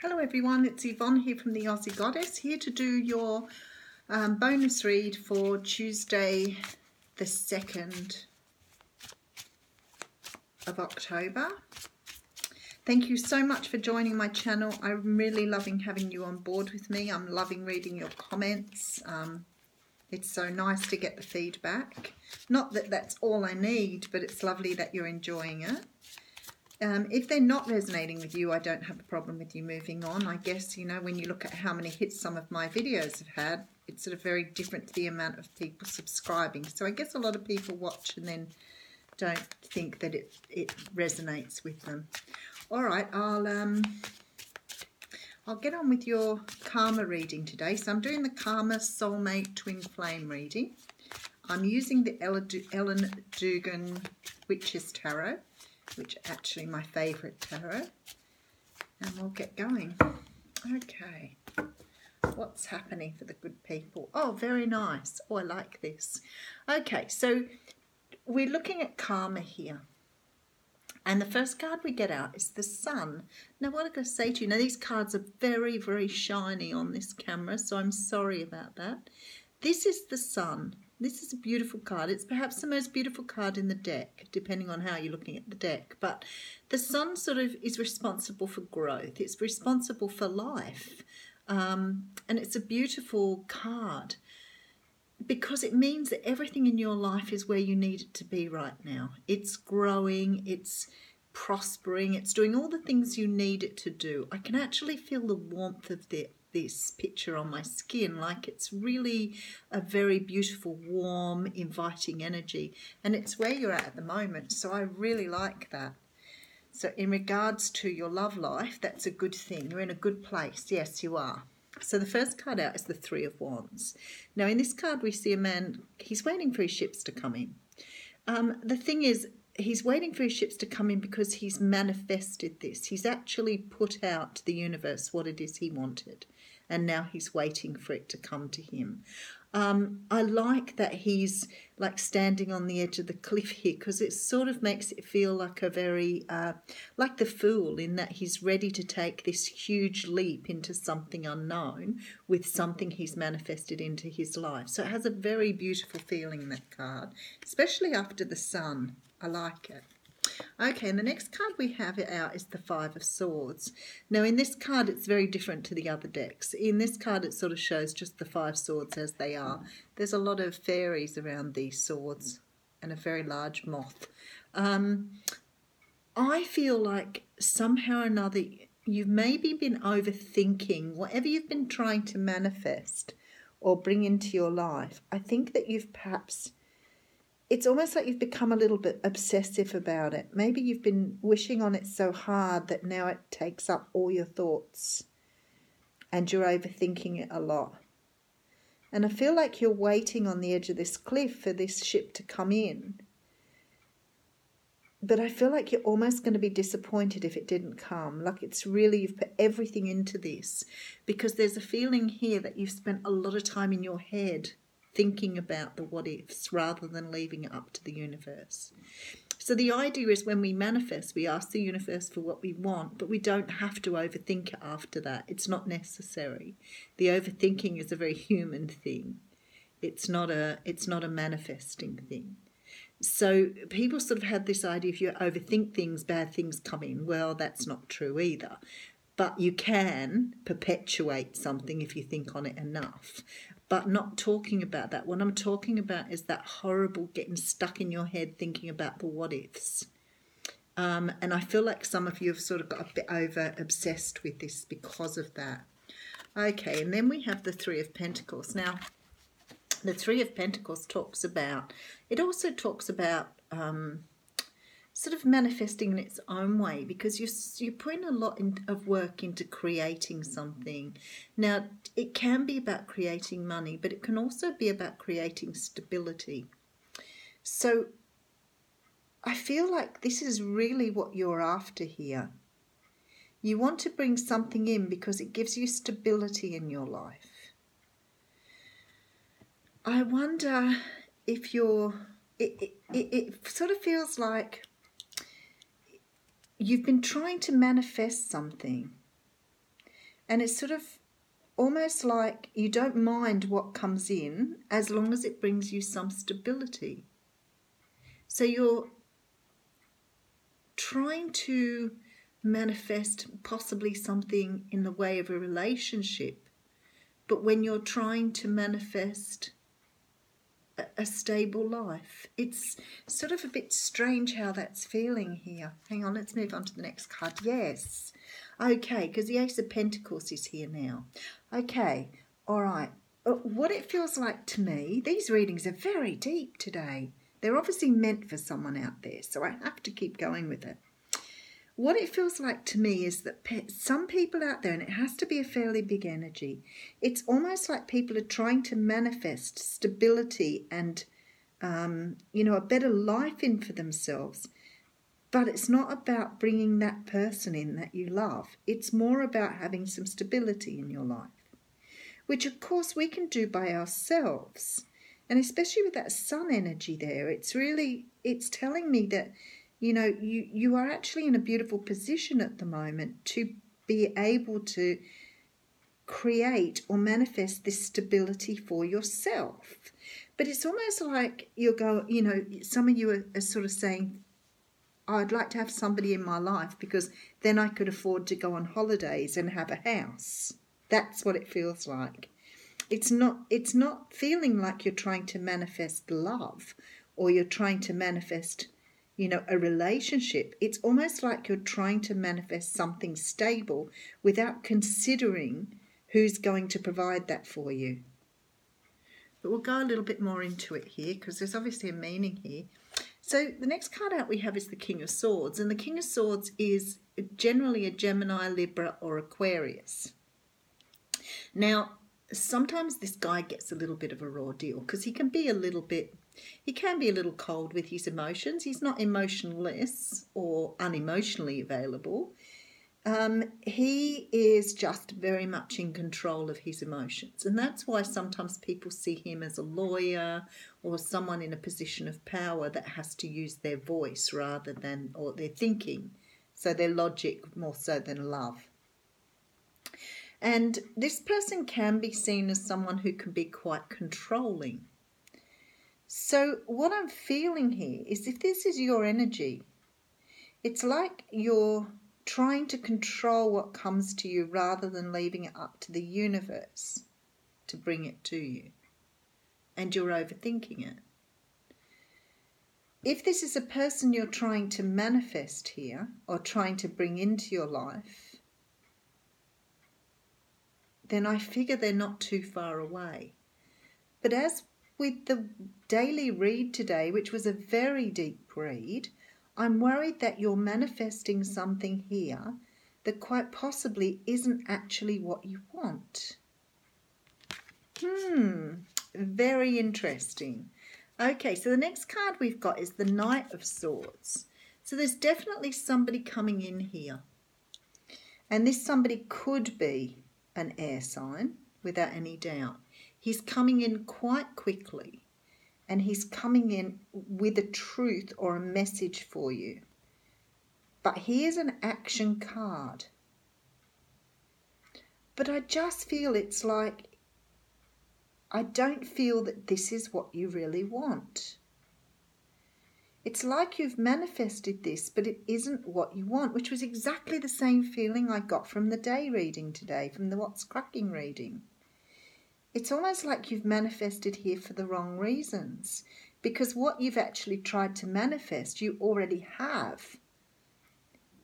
Hello everyone, it's Yvonne here from the Aussie Goddess, here to do your bonus read for Tuesday the 2nd of October. Thank you so much for joining my channel. I'm really loving having you on board with me. I'm loving reading your comments. It's so nice to get the feedback. Not that that's all I need, but it's lovely that you're enjoying it. If they're not resonating with you, I don't have a problem with you moving on. I guess, you know, when you look at how many hits some of my videos have had, it's sort of very different to the amount of people subscribing. So I guess a lot of people watch and then don't think that it resonates with them. All right, I'll get on with your Karma reading today. So I'm doing the Karma Soulmate Twin Flame reading. I'm using the Ellen Dugan Witch's Tarot, which is actually my favourite tarot, and we'll get going. Okay, what's happening for the good people? Oh, very nice. Oh, I like this. Okay, so we're looking at karma here, and the first card we get out is the Sun. Now, what I'm going to say to you, now these cards are very, very shiny on this camera, so I'm sorry about that. This is the Sun. This is a beautiful card. It's perhaps the most beautiful card in the deck, depending on how you're looking at the deck. But the Sun sort of is responsible for growth. It's responsible for life. And it's a beautiful card because it means that everything in your life is where you need it to be right now. It's growing, it's prospering, it's doing all the things you need it to do. I can actually feel the warmth of this picture on my skin, like it's really a very beautiful, warm, inviting energy, and it's where you're at the moment, so I really like that. So in regards to your love life, that's a good thing. You're in a good place. Yes, you are. So the first card out is the Three of Wands. Now in this card we see a man, he's waiting for his ships to come in. The thing is, he's waiting for his ships to come in because he's manifested this. He's actually put out to the universe what it is he wanted, and now he's waiting for it to come to him. I like that he's like standing on the edge of the cliff here, because it sort of makes it feel like a very, like the Fool, in that he's ready to take this huge leap into something unknown with something he's manifested into his life. So it has a very beautiful feeling, that card, especially after the Sun. I like it. Okay, and the next card we have out is the Five of Swords. Now in this card it's very different to the other decks. In this card it sort of shows just the five swords as they are. There's a lot of fairies around these swords and a very large moth. I feel like somehow or another you've maybe been overthinking whatever you've been trying to manifest or bring into your life. I think that you've perhaps... it's almost like you've become a little bit obsessive about it. Maybe you've been wishing on it so hard that now it takes up all your thoughts and you're overthinking it a lot. And I feel like you're waiting on the edge of this cliff for this ship to come in. But I feel like you're almost going to be disappointed if it didn't come. Like it's really, you've put everything into this, because there's a feeling here that you've spent a lot of time in your head thinking about the what-ifs rather than leaving it up to the universe. So the idea is when we manifest, we ask the universe for what we want, but we don't have to overthink it after that. It's not necessary. The overthinking is a very human thing. It's not a manifesting thing. So people sort of have this idea, if you overthink things, bad things come in. Well, that's not true either. But you can perpetuate something if you think on it enough. But not talking about that. What I'm talking about is that horrible getting stuck in your head thinking about the what-ifs. And I feel like some of you have sort of got a bit over-obsessed with this because of that. Okay, and then we have the Three of Pentacles. Now, the Three of Pentacles talks about... it also talks about... sort of manifesting in its own way, because you're putting a lot of work into creating something. Now, it can be about creating money, but it can also be about creating stability. So I feel like this is really what you're after here. You want to bring something in because it gives you stability in your life. I wonder if you're... it sort of feels like you've been trying to manifest something, And it's sort of almost like you don't mind what comes in as long as it brings you some stability. So you're trying to manifest possibly something in the way of a relationship, but when you're trying to manifest a stable life, it's sort of a bit strange how that's feeling here. Hang on, let's move on to the next card. Yes. Okay, because the Ace of Pentacles is here now. Okay, all right. What it feels like to me, these readings are very deep today. They're obviously meant for someone out there, so I have to keep going with it. What it feels like to me is that some people out there, and it has to be a fairly big energy, it's almost like people are trying to manifest stability and, a better life in for themselves. But it's not about bringing that person in that you love. It's more about having some stability in your life, which of course we can do by ourselves. And especially with that sun energy there, it's telling me that, you are actually in a beautiful position at the moment to be able to create or manifest this stability for yourself. But it's almost like some of you are sort of saying, I'd like to have somebody in my life because then I could afford to go on holidays and have a house. That's what it feels like. It's not feeling like you're trying to manifest love or you're trying to manifest, a relationship. It's almost like you're trying to manifest something stable without considering who's going to provide that for you. But we'll go a little bit more into it here because there's obviously a meaning here. So the next card out we have is the King of Swords. And the King of Swords is generally a Gemini, Libra or Aquarius. Now, sometimes this guy gets a little bit of a raw deal because he can be a little cold with his emotions. He's not emotionless or unemotionally available. He is just very much in control of his emotions. And that's why sometimes people see him as a lawyer or someone in a position of power that has to use their voice or their thinking. So their logic more so than love. And this person can be seen as someone who can be quite controlling. So what I'm feeling here is if this is your energy, it's like you're trying to control what comes to you rather than leaving it up to the universe to bring it to you. And you're overthinking it. If this is a person you're trying to manifest here or trying to bring into your life, then I figure they're not too far away. But as with the daily read today, which was a very deep read, I'm worried that you're manifesting something here that quite possibly isn't actually what you want. Very interesting. Okay, so the next card we've got is the Knight of Swords. So there's definitely somebody coming in here. And this somebody could be an air sign, without any doubt. He's coming in quite quickly. And he's coming in with a truth or a message for you. But here's an action card. But I just feel it's like, I don't feel that this is what you really want. It's like you've manifested this, but it isn't what you want, which was exactly the same feeling I got from the day reading today, from the What's Cracking reading. It's almost like you've manifested here for the wrong reasons, because what you've actually tried to manifest, you already have.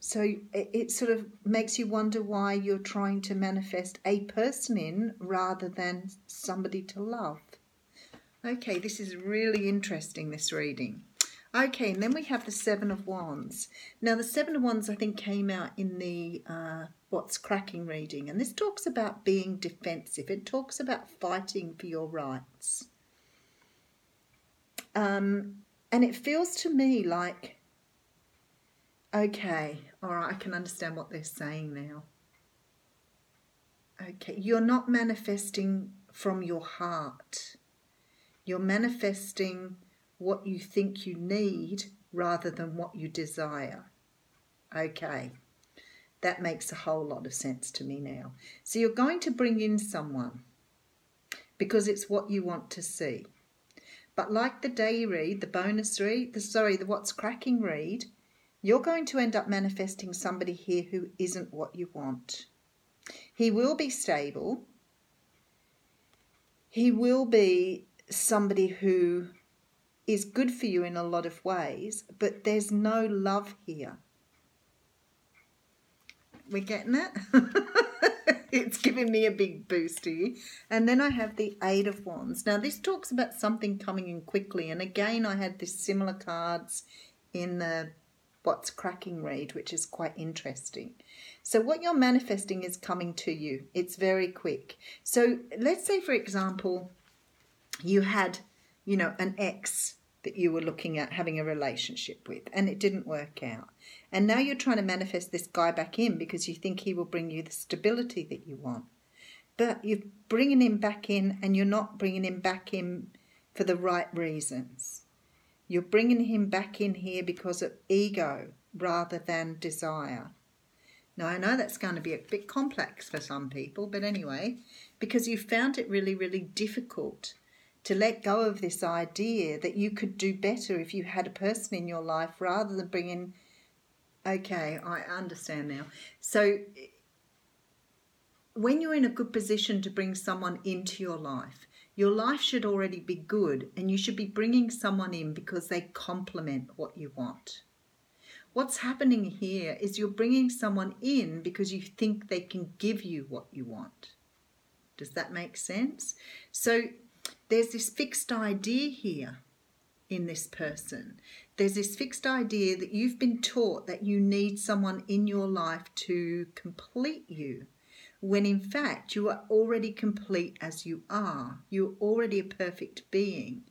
So it sort of makes you wonder why you're trying to manifest a person in rather than somebody to love. Okay, this is really interesting, this reading. Okay, and then we have the Seven of Wands. Now, the Seven of Wands, I think, came out in the What's Cracking reading. And this talks about being defensive. It talks about fighting for your rights. And it feels to me like, okay, all right, I can understand what they're saying now. Okay, you're not manifesting from your heart. You're manifesting what you think you need rather than what you desire. Okay, That makes a whole lot of sense to me now. So you're going to bring in someone because it's what you want to see. But like the day read, the bonus read, the what's cracking read, you're going to end up manifesting somebody here who isn't what you want. He will be stable. He will be somebody who is good for you in a lot of ways, but there's no love here. We're getting it? It's giving me a big boost here. And then I have the Eight of Wands. Now, this talks about something coming in quickly. And again, I had this similar cards in the What's Cracking read, which is quite interesting. So what you're manifesting is coming to you. It's very quick. So let's say, for example, you had, an ex that you were looking at having a relationship with, and it didn't work out. And now you're trying to manifest this guy back in because you think he will bring you the stability that you want. But you're bringing him back in, and you're not bringing him back in for the right reasons. You're bringing him back in here because of ego rather than desire. Now, I know that's going to be a bit complex for some people, but anyway, because you found it really, really difficult to let go of this idea that you could do better if you had a person in your life rather than bringing... Okay, I understand now. So when you're in a good position to bring someone into your life should already be good, and you should be bringing someone in because they complement what you want. What's happening here is you're bringing someone in because you think they can give you what you want. Does that make sense? So there's this fixed idea here in this person. There's this fixed idea that you've been taught that you need someone in your life to complete you, when in fact you are already complete as you are. You're already a perfect being.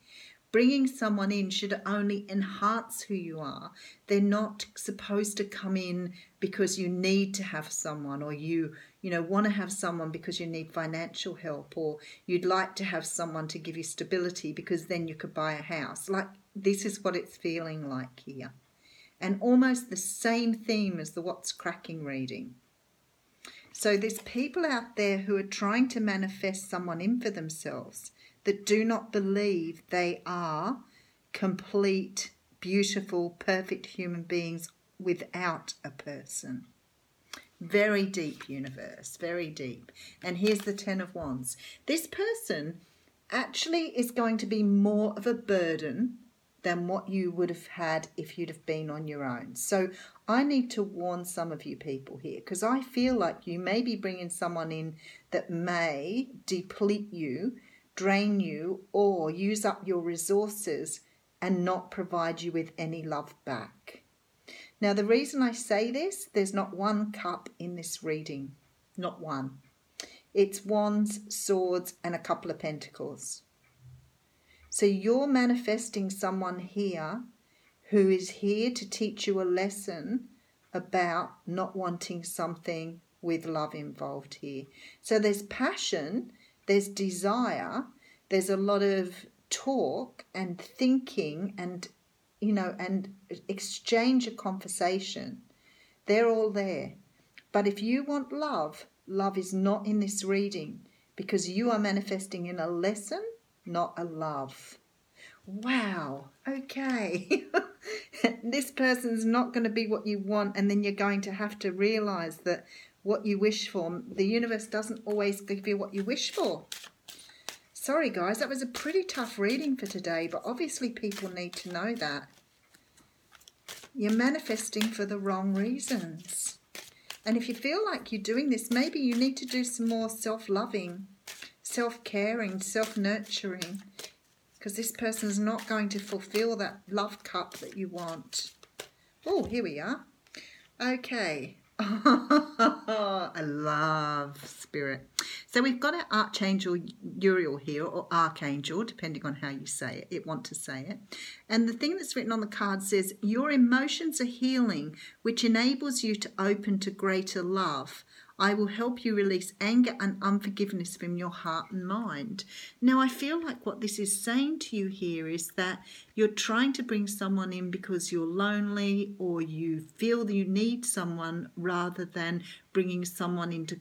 Bringing someone in should only enhance who you are. They're not supposed to come in because you need to have someone, or you want to have someone because you need financial help, or you'd like to have someone to give you stability because then you could buy a house. Like, this is what it's feeling like here. And almost the same theme as the What's Cracking reading. So there's people out there who are trying to manifest someone in for themselves that do not believe they are complete, beautiful, perfect human beings without a person. Very deep, universe, very deep. And here's the Ten of Wands. This person actually is going to be more of a burden than what you would have had if you'd have been on your own. So I need to warn some of you people here, because I feel like you may be bringing someone in that may deplete you, drain you, or use up your resources and not provide you with any love back. Now, the reason I say this, there's not one cup in this reading. Not one. It's wands, swords, and a couple of pentacles. So you're manifesting someone here who is here to teach you a lesson about not wanting something with love involved here. So there's passion, there's desire, there's a lot of talk and thinking and, and exchange of conversation. They're all there. But if you want love, love is not in this reading, because you are manifesting in a lesson, not a love. Wow, okay. This person's not going to be what you want, and then you're going to have to realise that what you wish for, the universe doesn't always give you what you wish for. Sorry guys, that was a pretty tough reading for today, but obviously people need to know that. You're manifesting for the wrong reasons. And if you feel like you're doing this, maybe you need to do some more self-loving, self-caring, self-nurturing, because this person's not going to fulfill that love cup that you want. Oh, here we are. Okay. I love spirit. So we've got our Archangel Uriel here, or Archangel, depending on how you say it, want to say it. And the thing that's written on the card says, your emotions are healing, which enables you to open to greater love. I will help you release anger and unforgiveness from your heart and mind. Now, I feel like what this is saying to you here is that you're trying to bring someone in because you're lonely or you feel that you need someone rather than bringing someone into